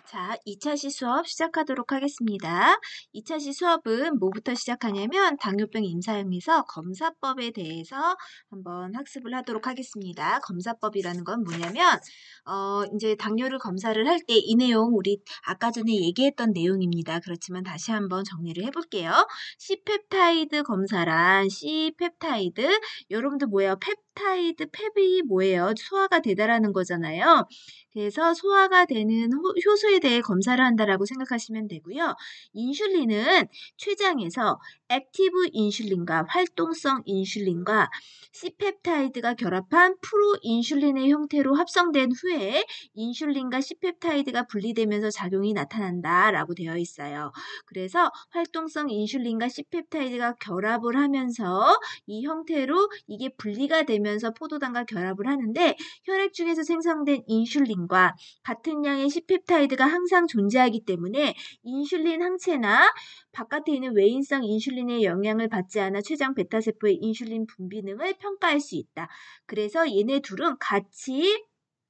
자, 2차시 수업 시작하도록 하겠습니다. 2차시 수업은 뭐부터 시작하냐면 당뇨병 임상에서 검사법에 대해서 한번 학습을 하도록 하겠습니다. 검사법이라는 건 뭐냐면 이제 당뇨를 검사를 할 때 이 내용 우리 아까 전에 얘기했던 내용입니다. 그렇지만 다시 한번 정리를 해볼게요. C펩타이드 검사란 C펩타이드 여러분들 뭐예요? 펩타이드 펩이 뭐예요? 소화가 되다라는 거잖아요. 그래서 소화가 되는 효소에 대해 검사를 한다라고 생각하시면 되고요. 인슐린은 췌장에서 액티브 인슐린과 활동성 인슐린과 C펩타이드가 결합한 프로인슐린의 형태로 합성된 후에 인슐린과 C펩타이드가 분리되면서 작용이 나타난다라고 되어 있어요. 그래서 활동성 인슐린과 C펩타이드가 결합을 하면서 이 형태로 이게 분리가 되면서 포도당과 결합을 하는데 혈액 중에서 생성된 인슐린과 같은 양의 C펩타이드가 항상 존재하기 때문에 인슐린 항체나 바깥에 있는 외인성 인슐린의 영향을 받지 않아 췌장 베타세포의 인슐린 분비능을 평가할 수 있다. 그래서 얘네 둘은 같이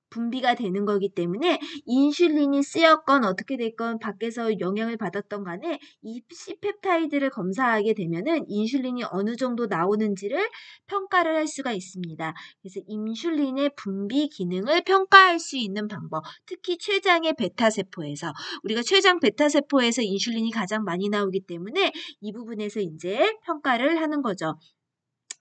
분비가 되는 거기 때문에 인슐린이 쓰였건 어떻게 됐건 밖에서 영향을 받았던 간에 이 C펩타이드를 검사하게 되면은 인슐린이 어느 정도 나오는지를 평가를 할 수가 있습니다. 그래서 인슐린의 분비 기능을 평가할 수 있는 방법, 특히 췌장의 베타세포에서 우리가 췌장 베타세포에서 인슐린이 가장 많이 나오기 때문에 이 부분에서 이제 평가를 하는 거죠.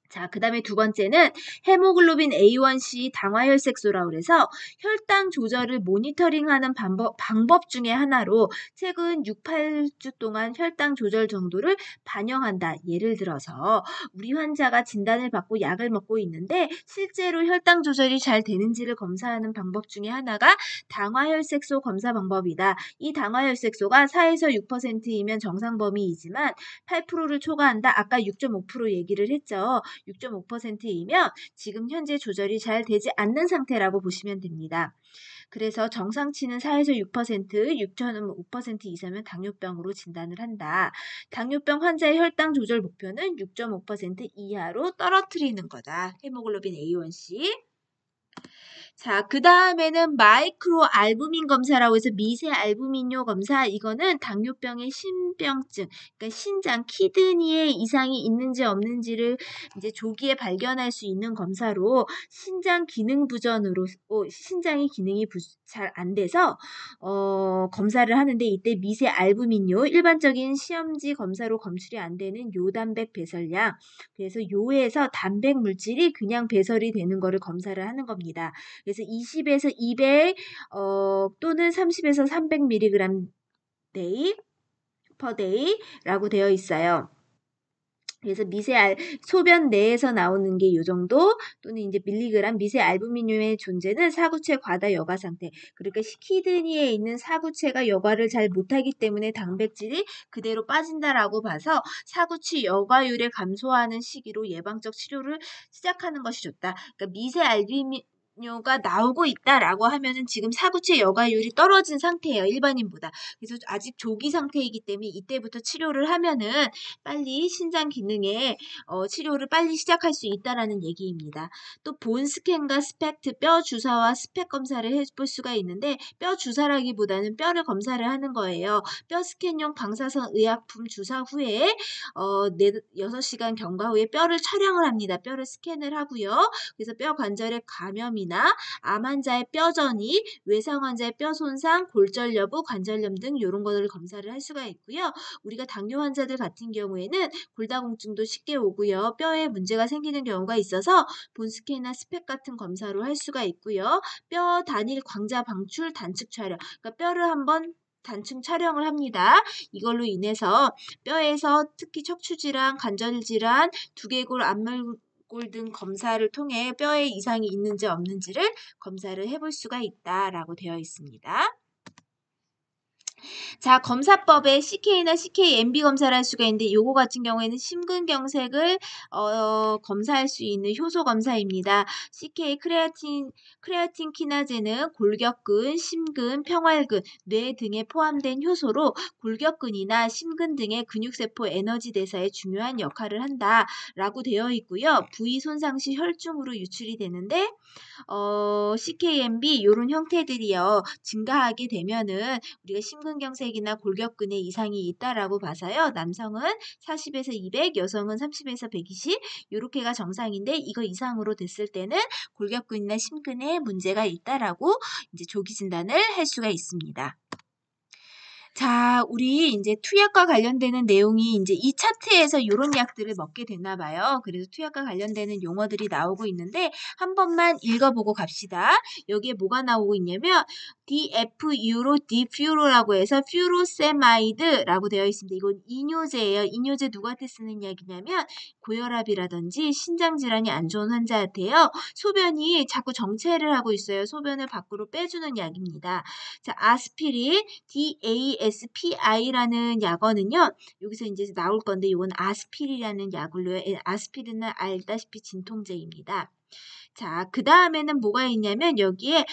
자, 그 다음에 두 번째는 헤모글로빈 A1C 당화혈색소라고 그래서 혈당 조절을 모니터링하는 방법 중에 하나로 최근 6, 8주 동안 혈당 조절 정도를 반영한다. 예를 들어서 우리 환자가 진단을 받고 약을 먹고 있는데 실제로 혈당 조절이 잘 되는지를 검사하는 방법 중에 하나가 당화혈색소 검사 방법이다. 이 당화혈색소가 4에서 6%이면 정상 범위이지만 8%를 초과한다. 아까 6.5% 얘기를 했죠. 6.5%이면 지금 현재 조절이 잘 되지 않는 상태라고 보시면 됩니다. 그래서 정상치는 4에서 6%, 6.5% 이상이면 당뇨병으로 진단을 한다. 당뇨병 환자의 혈당 조절 목표는 6.5% 이하로 떨어뜨리는 거다. 헤모글로빈 A1C. 자, 그 다음에는 마이크로 알부민 검사라고 해서 미세 알부민뇨 검사. 이거는 당뇨병의 신병증, 그러니까 신장, 키드니에 이상이 있는지 없는지를 이제 조기에 발견할 수 있는 검사로 신장 기능 부전으로 신장의 기능이 잘 안 돼서 검사를 하는데 이때 미세 알부민뇨 일반적인 시험지 검사로 검출이 안 되는 요단백 배설량. 그래서 요에서 단백 물질이 그냥 배설이 되는 거를 검사를 하는 겁니다. 그래서 20에서 200 또는 30에서 300mg day per day라고 되어 있어요. 그래서 소변 내에서 나오는 게 요 정도 또는 이제 밀리그램 미세 알부민륨의 존재는 사구체 과다 여과 상태. 그러니까 키드니에 있는 사구체가 여과를 잘 못하기 때문에 단백질이 그대로 빠진다라고 봐서 사구체 여과율을 감소하는 시기로 예방적 치료를 시작하는 것이 좋다. 그러니까 미세 알부민뇨가 나오고 있다라고 하면은 지금 사구체 여과율이 떨어진 상태예요. 일반인보다. 그래서 아직 조기 상태이기 때문에 이때부터 치료를 하면은 빨리 신장 기능에 치료를 빨리 시작할 수 있다라는 얘기입니다. 또 본 스캔과 스펙트, 뼈 주사와 스펙 검사를 해볼 수가 있는데 뼈 주사라기보다는 뼈를 검사를 하는 거예요. 뼈 스캔용 방사선 의약품 주사 후에 6시간 경과 후에 뼈를 촬영을 합니다. 뼈를 스캔을 하고요. 그래서 뼈 관절의 감염이나 암 환자의 뼈 전이, 외상 환자의 뼈 손상, 골절 여부, 관절염 등 이런 것들을 검사를 할 수가 있고요. 우리가 당뇨 환자들 같은 경우에는 골다공증도 쉽게 오고요. 뼈에 문제가 생기는 경우가 있어서 본스캔이나 스펙 같은 검사로 할 수가 있고요. 뼈 단일 광자 방출 단축 촬영, 그러니까 뼈를 한번 단층 촬영을 합니다. 이걸로 인해서 뼈에서 특히 척추질환, 관절질환, 두개골, 앞몰골 등 검사를 통해 뼈에 이상이 있는지 없는지를 검사를 해볼 수가 있다라고 되어 있습니다. 자, 검사법에 CK나 CKMB 검사를 할 수가 있는데 요거 같은 경우에는 심근경색을 검사할 수 있는 효소 검사입니다. CK 크레아틴 키나제는 골격근, 심근, 평활근, 뇌 등에 포함된 효소로 골격근이나 심근 등의 근육세포 에너지 대사에 중요한 역할을 한다라고 되어 있고요. 부위 손상 시 혈중으로 유출이 되는데 CKMB 이런 형태들이요 증가하게 되면은 우리가 심근경색이나 골격근에 이상이 있다라고 봐서요. 남성은 40에서 200, 여성은 30에서 120 이렇게가 정상인데 이거 이상으로 됐을 때는 골격근이나 심근에 문제가 있다라고 이제 조기 진단을 할 수가 있습니다. 자, 우리 이제 투약과 관련되는 내용이 이제 이 차트에서 이런 약들을 먹게 됐나 봐요. 그래서 투약과 관련되는 용어들이 나오고 있는데 한 번만 읽어보고 갑시다. 여기에 뭐가 나오고 있냐면 DFU로 디퓨로라고 해서 퓨로세마이드라고 되어 있습니다. 이건 이뇨제예요. 이뇨제 누구한테 쓰는 약이냐면 고혈압이라든지 신장질환이 안 좋은 환자한테요. 소변이 자꾸 정체를 하고 있어요. 소변을 밖으로 빼주는 약입니다. 자, 아스피린 DASPI라는 약어는요. 여기서 이제 나올 건데 이건 아스피린이라는 약을로요. 아스피린은 알다시피 진통제입니다. 자, 그 다음에는 뭐가 있냐면 여기에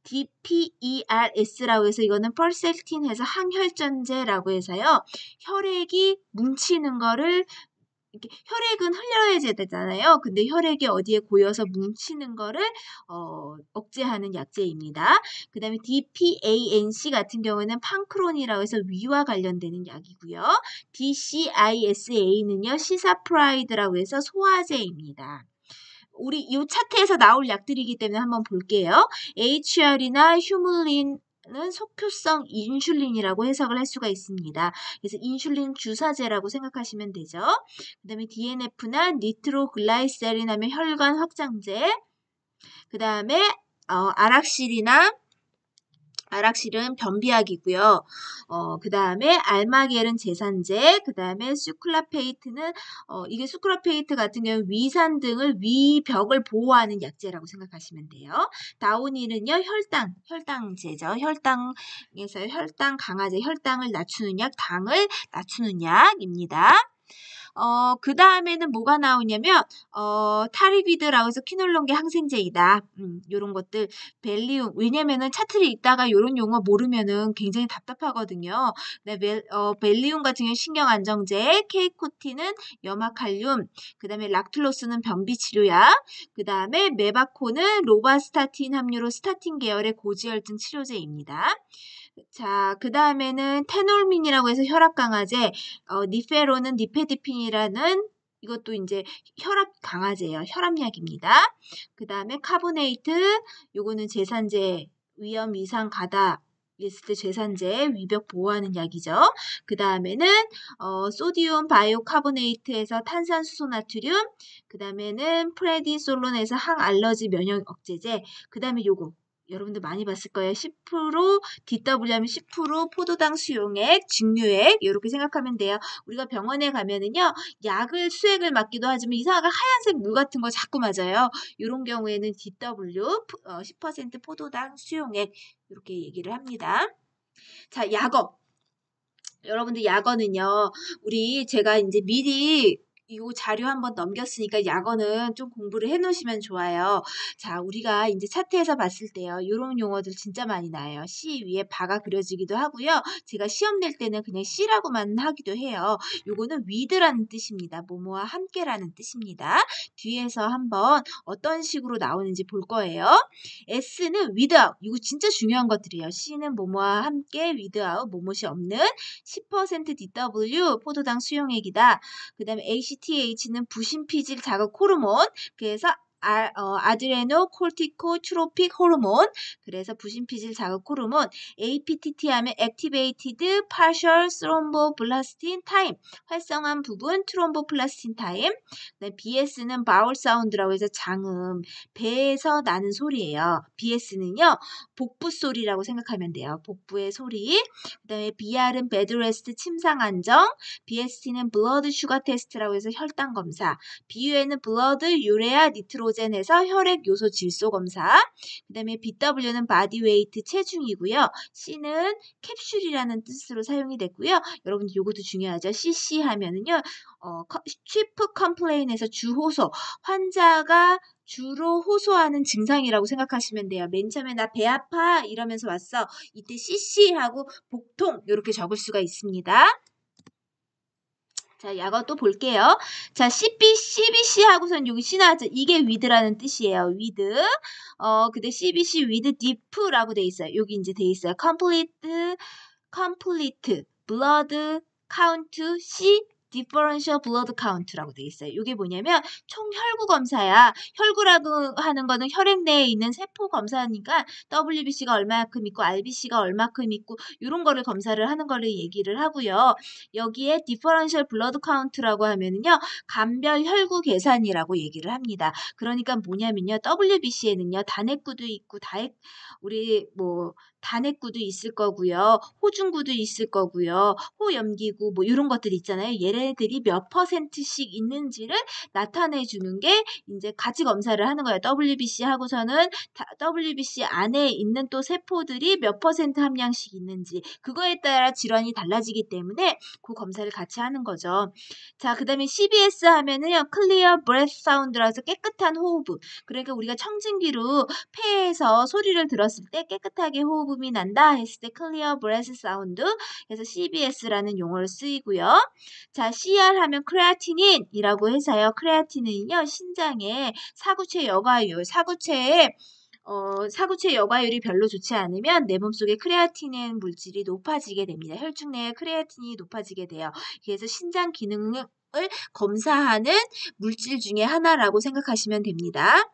DPERS라고 해서 이거는 펄섹틴 해서 항혈전제라고 해서요. 혈액이 뭉치는 거를 이렇게 혈액은 흘려야 되잖아요. 근데 혈액이 어디에 고여서 뭉치는 거를 억제하는 약제입니다. 그 다음에 DPANC 같은 경우에는 판크론이라고 해서 위와 관련되는 약이고요. DCISA는요. 시사프라이드라고 해서 소화제입니다. 우리 이 차트에서 나올 약들이기 때문에 한번 볼게요. HR이나 휴물린 는 속효성 인슐린이라고 해석을 할 수가 있습니다. 그래서 인슐린 주사제라고 생각하시면 되죠. 그 다음에 DNF나 니트로글라이세린 하면 혈관 확장제. 그 다음에 아락실은 변비약이고요. 그 다음에 알마겔은 제산제, 그 다음에 수클라페이트는 이게 수클라페이트 같은 경우 위산 등을 위벽을 보호하는 약제라고 생각하시면 돼요. 다오닐은요 혈당제죠. 혈당에서 혈당 강화제, 혈당을 낮추는 약, 당을 낮추는 약입니다. 그 다음에는 뭐가 나오냐면, 타리비드라고 해서 퀴놀론계 항생제이다. 요런 것들, 벨리움. 왜냐면은 차트를 읽다가 요런 용어 모르면은 굉장히 답답하거든요. 네, 벨리움 같은 경우는 신경안정제, 케이코틴은 염화칼륨, 그 다음에 락툴로스는 변비치료약, 그 다음에 메바코는 로바스타틴 함유로 스타틴 계열의 고지혈증 치료제입니다. 자, 그 다음에는 테놀민이라고 해서 혈압 강화제, 니페로는 니페디핀이라는 이것도 이제 혈압 강화제예요. 혈압약입니다. 그 다음에 카보네이트, 요거는 제산제, 위험 이상 가다 있을 때 제산제, 위벽 보호하는 약이죠. 그 다음에는 소디움 바이오카보네이트에서 탄산수소 나트륨, 그 다음에는 프레디솔론에서 항알러지 면역 억제제, 그 다음에 요거 여러분들 많이 봤을 거예요. 10% DW 하면 10% 포도당 수용액, 증류액 이렇게 생각하면 돼요. 우리가 병원에 가면은요. 약을 수액을 맞기도 하지만 이상하게 하얀색 물 같은 거 자꾸 맞아요. 이런 경우에는 DW 10% 포도당 수용액 이렇게 얘기를 합니다. 자, 약어. 여러분들 약어는요. 제가 이제 미리 이 자료 한번 넘겼으니까 약어는 좀 공부를 해 놓으시면 좋아요. 자, 우리가 이제 차트에서 봤을 때요. 이런 용어들 진짜 많이 나요. C 위에 바가 그려지기도 하고요. 제가 시험 낼 때는 그냥 C라고만 하기도 해요. 요거는 with라는 뜻입니다. 뭐뭐와 함께라는 뜻입니다. 뒤에서 한번 어떤 식으로 나오는지 볼 거예요. S는 without. 이거 진짜 중요한 것들이에요. C는 뭐뭐와 함께 without 뭐뭇이 없는 10% DW 포도당 수용액이다. 그 다음에 ACTH는 부신피질 자극 호르몬. 그래서 아드레노 콜티코 트로픽 호르몬. 그래서 부신피질 자극 호르몬. APTT 하면 Activated Partial Thromboplastin Time. 활성한 부분 트롬보플라스틴 타임. 그다음에 BS는 바울 사운드라고 해서 장음, 배에서 나는 소리예요. BS는요. 복부 소리라고 생각하면 돼요. 복부의 소리. 그다음에 BR은 베드레스트 침상 안정. BST는 블러드 슈가 테스트라고 해서 혈당 검사. BUN은 블러드 유레아 니트로젠 글라이코젠에서 혈액 요소 질소 검사. 그 다음에 BW는 바디 웨이트 체중이고요. C는 캡슐이라는 뜻으로 사용이 됐고요. 여러분들 요것도 중요하죠. CC 하면은요. 치프 컴플레인에서 주호소, 환자가 주로 호소하는 증상이라고 생각하시면 돼요. 맨 처음에 나 배 아파 이러면서 왔어. 이때 CC 하고 복통 이렇게 적을 수가 있습니다. 자, 약어 또 볼게요. 자, CBC 하고선 여기 C 나왔죠. 이게 with라는 뜻이에요. with. 근데 CBC with deep라고 돼 있어요. 여기 이제 돼 있어요. complete, blood count, C differential blood count라고 돼 있어요. 이게 뭐냐면 총혈구 검사야. 혈구라고 하는 거는 혈액 내에 있는 세포 검사니까 WBC가 얼마큼 있고 RBC가 얼마큼 있고 이런 거를 검사를 하는 거를 얘기를 하고요. 여기에 differential blood count라고 하면은요. 감별 혈구 계산이라고 얘기를 합니다. 그러니까 뭐냐면요. WBC에는요. 단핵구도 있고 우리 단핵구도 있을 거고요. 호중구도 있을 거고요. 호염기구 이런 것들 있잖아요. 얘네들이 몇 %씩 있는지를 나타내 주는 게 이제 같이 검사를 하는 거예요. WBC 하고서는 WBC 안에 있는 또 세포들이 몇 % 함량씩 있는지 그거에 따라 질환이 달라지기 때문에 그 검사를 같이 하는 거죠. 자, 그다음에 CBS 하면은요. Clear Breath Sound라서 깨끗한 호흡. 그러니까 우리가 청진기로 폐에서 소리를 들었을 때 깨끗하게 호흡 이 난다 했을 때 clear breath sound 그래서 CBS라는 용어를 쓰이고요. 자, CR 하면 크레아티닌이라고 해서요. 크레아티닌은요. 신장에 사구체 여과율, 사구체 여과율이 별로 좋지 않으면 내 몸속에 크레아티닌 물질이 높아지게 됩니다. 혈중 내에 크레아틴이 높아지게 돼요. 그래서 신장 기능을 검사하는 물질 중에 하나라고 생각하시면 됩니다.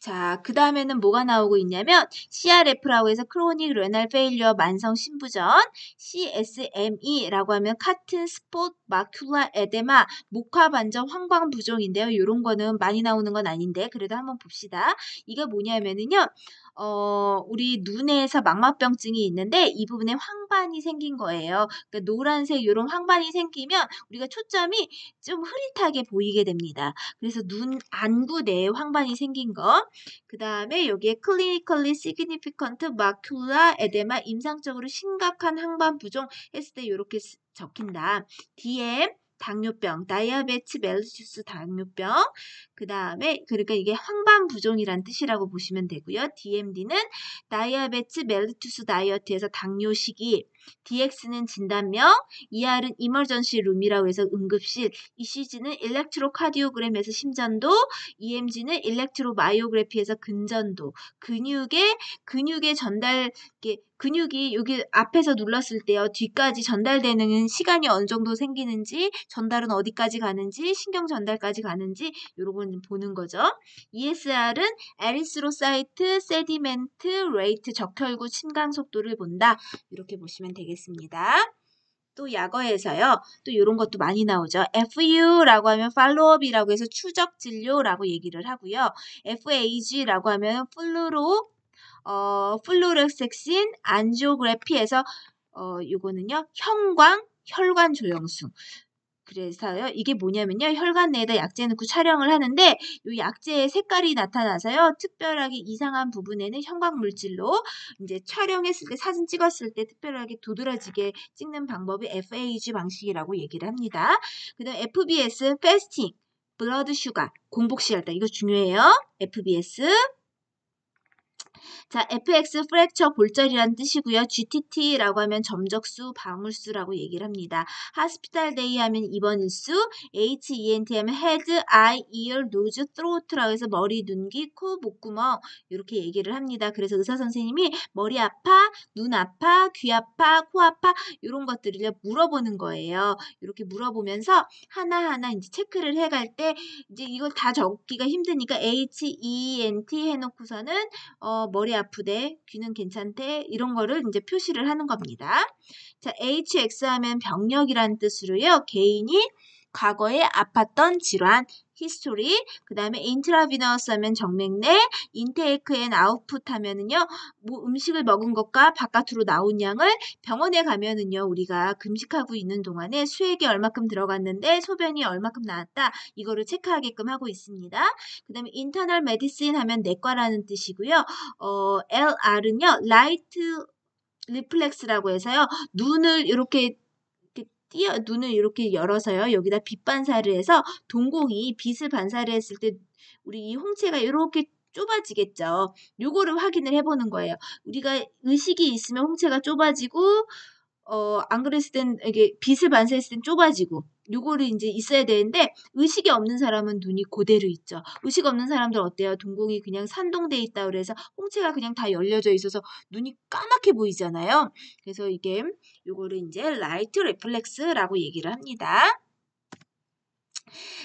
자, 그 다음에는 뭐가 나오고 있냐면 CRF라고 해서 크로닉 레날 페일리어 만성 신부전, CSME라고 하면 카튼 스폿 마큘라 에데마 목화 반점 황광 부종인데요. 이런 거는 많이 나오는 건 아닌데 그래도 한번 봅시다. 이게 뭐냐면은요. 우리 눈에서 망막병증이 있는데 이 부분에 황반이 생긴 거예요. 그러니까 노란색 이런 황반이 생기면 우리가 초점이 좀 흐릿하게 보이게 됩니다. 그래서 눈 안구 내에 황반이 생긴 거. 그 다음에 여기에 clinically significant macular edema 임상적으로 심각한 황반 부종 했을 때 이렇게 적힌다. DM 당뇨병, 다이아베츠 멜리투스 당뇨병, 그 다음에 그러니까 이게 황반 부종이란 뜻이라고 보시면 되고요. DMD는 다이아베츠 멜리투스 다이어트에서 당뇨 시기, DX는 진단명, ER은 이머전시 룸이라고 해서 응급실, ECG는 일렉트로카디오그램에서 심전도, EMG는 일렉트로마이오그래피에서 근전도, 근육의 전달 근육이 여기 앞에서 눌렀을 때요. 뒤까지 전달되는 시간이 어느 정도 생기는지 전달은 어디까지 가는지 신경 전달까지 가는지 이런 건 보는 거죠. ESR은 에리스로사이트 세디멘트 레이트 적혈구 침강 속도를 본다. 이렇게 보시면 되겠습니다. 또 약어에서요. 또 이런 것도 많이 나오죠. FU라고 하면 팔로업이라고 해서 추적 진료라고 얘기를 하고요. FAG라고 하면 플루로섹신 안지오그래피에서 요거는요. 혈관 조영술. 그래서요. 이게 뭐냐면요. 혈관 내에다 약재 넣고 촬영을 하는데 이 약재의 색깔이 나타나서요. 특별하게 이상한 부분에는 형광 물질로 이제 촬영했을 때 사진 찍었을 때 특별하게 도드라지게 찍는 방법이 FAG 방식이라고 얘기를 합니다. 그다음 FBS 패스팅, 블러드 슈가, 공복시할때 이거 중요해요. FBS 자, FX 프랙처 골절이란 뜻이고요. GTT라고 하면 점적수, 방울수라고 얘기를 합니다. 하스피탈 데이 하면 입원 일수, HENT 하면 헤드, 아이, 이어, 노즈, 트로트라고 해서 머리, 눈, 귀, 코, 목구멍 이렇게 얘기를 합니다. 그래서 의사 선생님이 머리 아파, 눈 아파, 귀 아파, 코 아파 이런 것들을 물어보는 거예요. 이렇게 물어보면서 하나하나 이제 체크를 해갈 때 이제 이걸 다 적기가 힘드니까 HENT 해놓고서는 머리 아프대, 귀는 괜찮대 이런 거를 이제 표시를 하는 겁니다. 자, HX 하면 병력이라는 뜻으로요. 개인이 과거에 아팠던 질환 history, 그 다음에 intravenous 하면 정맥내, intake and output 하면은요, 뭐 음식을 먹은 것과 바깥으로 나온 양을 병원에 가면은요, 우리가 금식하고 있는 동안에 수액이 얼마큼 들어갔는데 소변이 얼마큼 나왔다, 이거를 체크하게끔 하고 있습니다. 그 다음에 internal medicine 하면 내과라는 뜻이고요. LR은요, light reflex라고 해서요, 눈을 이렇게 눈을 이렇게 열어서요, 여기다 빛 반사를 해서 동공이 빛을 반사를 했을 때 우리 이 홍채가 이렇게 좁아지겠죠. 요거를 확인을 해보는 거예요. 우리가 의식이 있으면 홍채가 좁아지고, 안 그랬을 땐 이게 빛을 반사했을 땐 좁아지고, 요거를 이제 있어야 되는데, 의식이 없는 사람은 눈이 그대로 있죠. 의식 없는 사람들 어때요? 동공이 그냥 산동돼 있다 그래서 홍채가 그냥 다 열려져 있어서 눈이 까맣게 보이잖아요. 그래서 이게 요거를 이제 라이트 레플렉스라고 얘기를 합니다.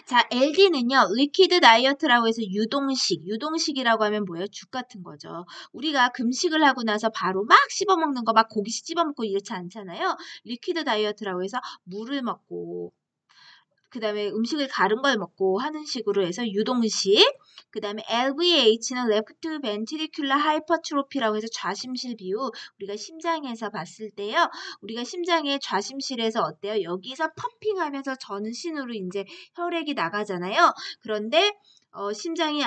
자, LD는요, 리퀴드 다이어트라고 해서 유동식이라고 하면 뭐예요? 죽 같은 거죠. 우리가 금식을 하고 나서 바로 막 씹어먹는 거, 막 고기 씹어먹고 이렇지 않잖아요. 리퀴드 다이어트라고 해서 물을 먹고, 그 다음에 음식을 가른 걸 먹고 하는 식으로 해서 유동식. 그 다음에 LVH는 Left Ventricular Hypertrophy라고 해서 좌심실 비유. 우리가 심장에서 봤을 때요, 우리가 심장의 좌심실에서 어때요? 여기서 펌핑하면서 전신으로 이제 혈액이 나가잖아요. 그런데 심장이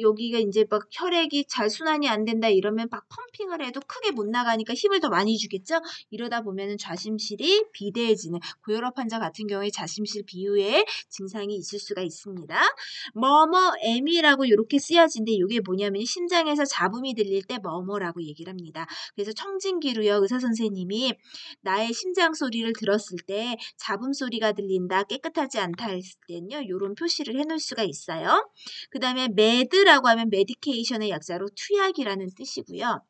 여기가 이제 막 혈액이 잘 순환이 안 된다 이러면 막 펌핑을 해도 크게 못 나가니까 힘을 더 많이 주겠죠? 이러다 보면은 좌심실이 비대해지는, 고혈압 환자 같은 경우에 좌심실 비유의 증상이 있을 수가 있습니다. M이라고 이렇게 쓰여진데 이게 뭐냐면 심장에서 잡음이 들릴 때 뭐뭐라고 얘기를 합니다. 그래서 청진기로요, 의사 선생님이 나의 심장 소리를 들었을 때 잡음 소리가 들린다, 깨끗하지 않다 했을 때는요, 이런 표시를 해놓을 수가 있어요. 그 다음에 med라고 하면 medication의 약자로 투약이라는 뜻이고요.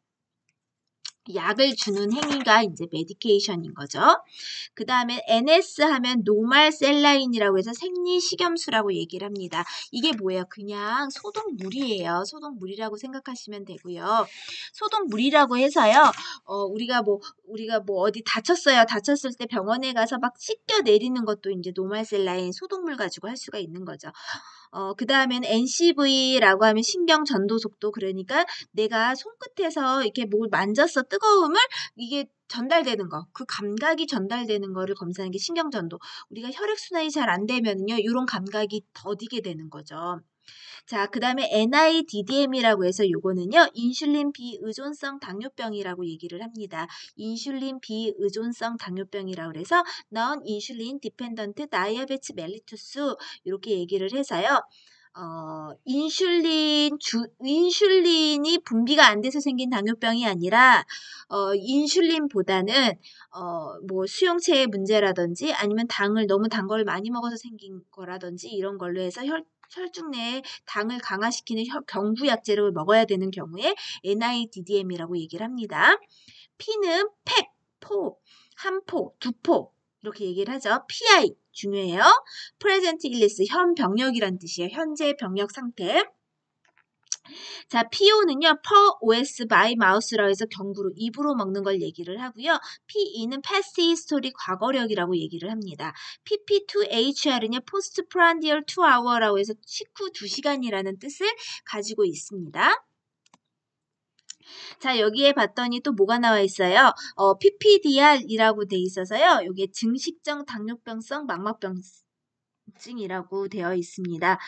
약을 주는 행위가 이제 메디케이션인 거죠. 그 다음에 NS 하면 노말 셀라인이라고 해서 생리식염수라고 얘기를 합니다. 이게 뭐예요? 그냥 소독물이에요. 소독물이라고 생각하시면 되고요. 소독물이라고 해서요, 우리가 뭐 어디 다쳤어요. 다쳤을 때 병원에 가서 막 씻겨 내리는 것도 이제 노말 셀라인 소독물 가지고 할 수가 있는 거죠. 그 다음에는 NCV라고 하면 신경 전도 속도, 그러니까 내가 손끝에서 이렇게 뭘 만졌어, 뜨거움을 이게 전달되는 거, 그 감각이 전달되는 거를 검사하는 게 신경 전도. 우리가 혈액순환이 잘 안 되면요, 이런 감각이 더디게 되는 거죠. 자, 그 다음에 NIDDM이라고 해서 요거는요, 인슐린 비의존성 당뇨병이라고 얘기를 합니다. 인슐린 비의존성 당뇨병이라고 해서 Non-Insulin Dependent Diabetes mellitus 이렇게 얘기를 해서요. 인슐린이 분비가 안 돼서 생긴 당뇨병이 아니라, 인슐린보다는, 뭐 수용체의 문제라든지 아니면 너무 단 걸 많이 먹어서 생긴 거라든지 이런 걸로 해서 혈중 내에 당을 강화시키는 경부약제를 먹어야 되는 경우에 NIDDM이라고 얘기를 합니다. P는 팩, 포, 한 포, 두 포 이렇게 얘기를 하죠. PI 중요해요. Present illness, 현 병력이란 뜻이에요. 현재 병력 상태. 자, PO는요, per OS by mouth라고 해서 경구로 입으로 먹는 걸 얘기를 하고요. PE는 past history, 과거력이라고 얘기를 합니다. PP2HR은요, postprandial 2hour라고 해서 식후 2시간이라는 뜻을 가지고 있습니다. 자, 여기에 봤더니 또 뭐가 나와 있어요? PPDR이라고 돼 있어서요. 이게 증식성 당뇨병성 망막병증이라고 되어 있습니다.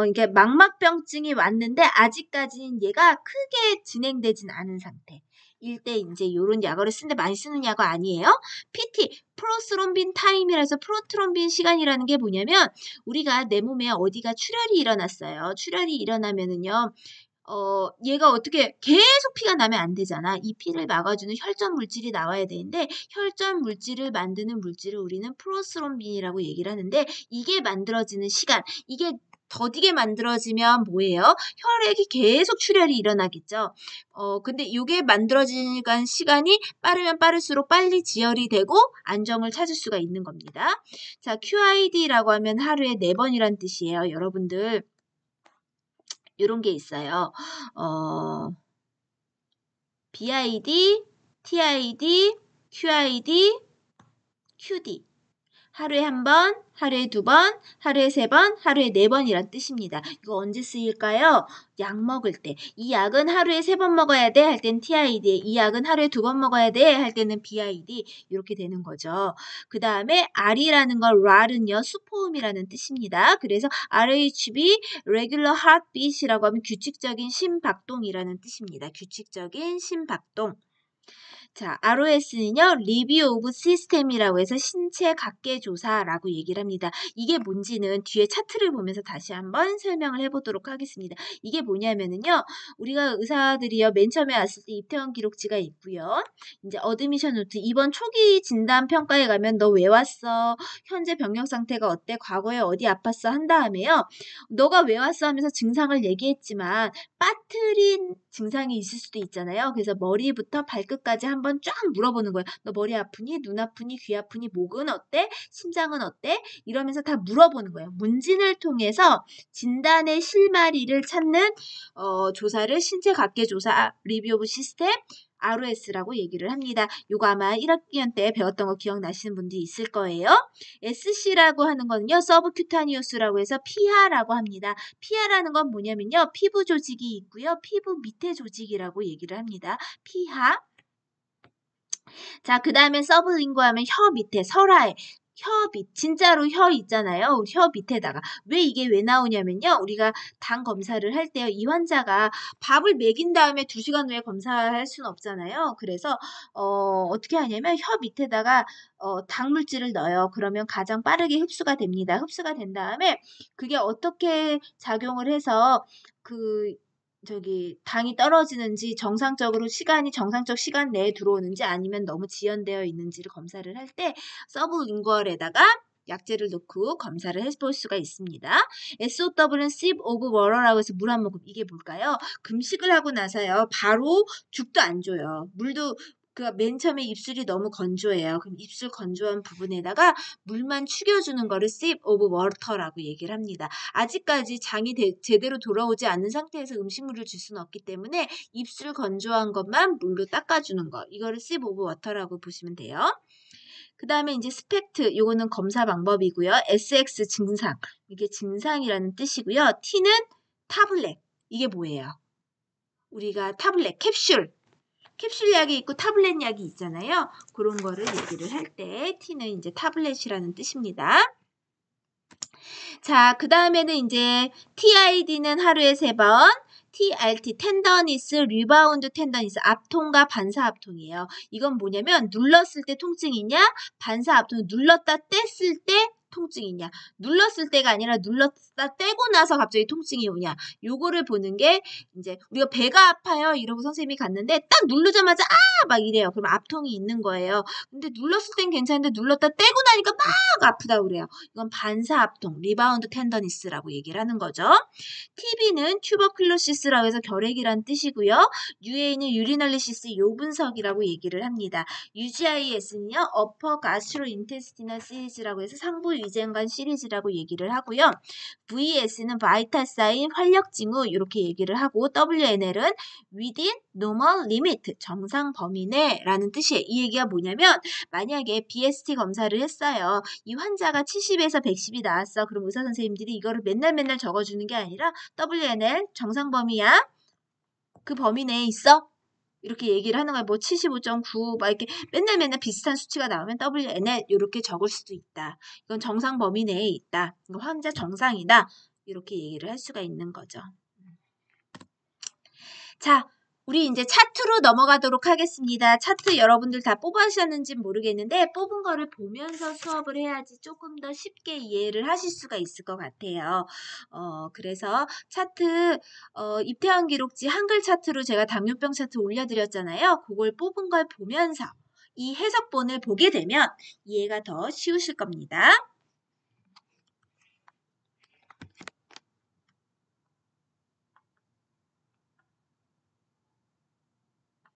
이게 망막병증이 왔는데 아직까지는 얘가 크게 진행되진 않은 상태. 일때 이제 요런 약어를 쓰는데 많이 쓰는 약어 아니에요. PT, 프로스롬빈 타임이라서 프로트롬빈 시간이라는 게 뭐냐면 우리가 내 몸에 어디가 출혈이 일어났어요. 출혈이 일어나면은요. 얘가 어떻게 계속 피가 나면 안 되잖아. 이 피를 막아주는 혈전 물질이 나와야 되는데 혈전 물질을 만드는 물질을 우리는 프로스롬빈이라고 얘기를 하는데 이게 만들어지는 시간, 이게 더디게 만들어지면 뭐예요? 혈액이 계속 출혈이 일어나겠죠. 근데 이게 만들어지는 시간이 빠르면 빠를수록 빨리 지혈이 되고 안정을 찾을 수가 있는 겁니다. 자, QID라고 하면 하루에 4번이란 뜻이에요. 여러분들 이런 게 있어요. BID, TID, QID, QD. 하루에 한 번, 하루에 두 번, 하루에 세 번, 하루에 네 번이란 뜻입니다. 이거 언제 쓰일까요? 약 먹을 때. 이 약은 하루에 세 번 먹어야 돼 할 땐 TID, 이 약은 하루에 두 번 먹어야 돼 할 때는 BID 이렇게 되는 거죠. 그 다음에 R이라는 건 R은요 수포음이라는 뜻입니다. 그래서 RHB Regular Heartbeat이라고 하면 규칙적인 심박동이라는 뜻입니다. 규칙적인 심박동. 자, ROS는요, Review of System이라고 해서 신체 각계 조사라고 얘기를 합니다. 이게 뭔지는 뒤에 차트를 보면서 다시 한번 설명을 해보도록 하겠습니다. 이게 뭐냐면은요, 우리가 의사들이요, 맨 처음에 왔을 때 입퇴원 기록지가 있고요. 이제 어드미션 노트, 이번 초기 진단 평가에 가면 너 왜 왔어? 현재 병력 상태가 어때? 과거에 어디 아팠어? 한 다음에요, 너가 왜 왔어? 하면서 증상을 얘기했지만 빠트린 증상이 있을 수도 있잖아요. 그래서 머리부터 발끝까지 한번 쫙 물어보는 거예요. 너 머리 아프니? 눈 아프니? 귀 아프니? 목은 어때? 심장은 어때? 이러면서 다 물어보는 거예요. 문진을 통해서 진단의 실마리를 찾는 조사를 신체 각계 조사 리뷰 오브 시스템 ROS라고 얘기를 합니다. 요거 아마 1학년 때 배웠던 거 기억나시는 분들이 있을 거예요. SC라고 하는 거는요, 서브큐타니우스라고 해서 피하라고 합니다. 피하라는 건 뭐냐면요, 피부 조직이 있고요, 피부 밑에 조직이라고 얘기를 합니다. 피하. 자, 그 다음에 서브링구 하면 혀 밑에, 설화에. 진짜로 혀 있잖아요. 우리 혀 밑에다가. 이게 왜 나오냐면요. 우리가 당 검사를 할 때요. 이 환자가 밥을 먹인 다음에 2시간 후에 검사할 수는 없잖아요. 그래서, 어떻게 하냐면 혀 밑에다가, 당물질을 넣어요. 그러면 가장 빠르게 흡수가 됩니다. 흡수가 된 다음에 그게 어떻게 작용을 해서 당이 떨어지는지 정상적 시간 내에 들어오는지 아니면 너무 지연되어 있는지를 검사를 할 때 서브링구얼에다가 약재를 넣고 검사를 해볼 수가 있습니다. SOW는 sip of water라고 해서 물 한 모금. 이게 뭘까요? 금식을 하고 나서요. 바로 죽도 안 줘요. 물도 맨 처음에 입술이 너무 건조해요. 그럼 입술 건조한 부분에다가 물만 축여주는 거를 sip of water라고 얘기를 합니다. 아직까지 장이 제대로 돌아오지 않는 상태에서 음식물을 줄 수는 없기 때문에 입술 건조한 것만 물로 닦아주는 거. 이거를 sip of water라고 보시면 돼요. 그 다음에 이제 스펙트, 요거는 검사 방법이고요. SX 증상, 이게 증상이라는 뜻이고요. T는 타블렛, 이게 뭐예요? 우리가 타블렛, 캡슐 약이 있고 타블렛 약이 있잖아요. 그런 거를 얘기를 할 때 T는 이제 타블렛이라는 뜻입니다. 자, 그 다음에는 이제 TID는 하루에 3번, TRT, 텐더니스, 리바운드 텐더니스, 압통과 반사압통이에요. 이건 뭐냐면 눌렀을 때 통증이냐, 반사압통, 눌렀다 뗐을 때 통증이냐, 눌렀을 때가 아니라 눌렀다 떼고 나서 갑자기 통증이 오냐, 요거를 보는 게 이제 우리가 배가 아파요 이러고 선생님이 갔는데 딱 누르자마자 막 이래요. 그럼 압통이 있는 거예요. 근데 눌렀을 땐 괜찮은데 눌렀다 떼고 나니까 막 아프다 그래요. 이건 반사압통, 리바운드 텐더니스라고 얘기를 하는 거죠. TB는 튜버클로시스라고 해서 결핵이란 뜻이고요. UA는 유리널리시스 요분석이라고 얘기를 합니다. UGIS는요, 어퍼 가스트로인테스티널 시리즈라고 해서 상부 위장관 시리즈라고 얘기를 하고요. VS는 바이탈 사인, 활력 징후 이렇게 얘기를 하고, WNL은 within normal limit, 정상 범위 내라는 뜻이에요. 이 얘기가 뭐냐면 만약에 BST 검사를 했어요. 이 환자가 70에서 110이 나왔어. 그럼 의사 선생님들이 이거를 맨날 적어주는 게 아니라 WNL 정상 범위야? 그 범위 내에 있어? 이렇게 얘기를 하는 거야. 뭐 75.9, 막 이렇게 맨날 비슷한 수치가 나오면 WNL 이렇게 적을 수도 있다. 이건 정상 범위 내에 있다. 이거 환자 정상이다. 이렇게 얘기를 할 수가 있는 거죠. 자, 우리 이제 차트로 넘어가도록 하겠습니다. 차트 여러분들 다 뽑으셨는지 모르겠는데 뽑은 거를 보면서 수업을 해야지 조금 더 쉽게 이해를 하실 수가 있을 것 같아요. 그래서 차트 입퇴원 기록지 한글 차트로 제가 당뇨병 차트 올려드렸잖아요. 그걸 뽑은 걸 보면서 이 해석본을 보게 되면 이해가 더 쉬우실 겁니다.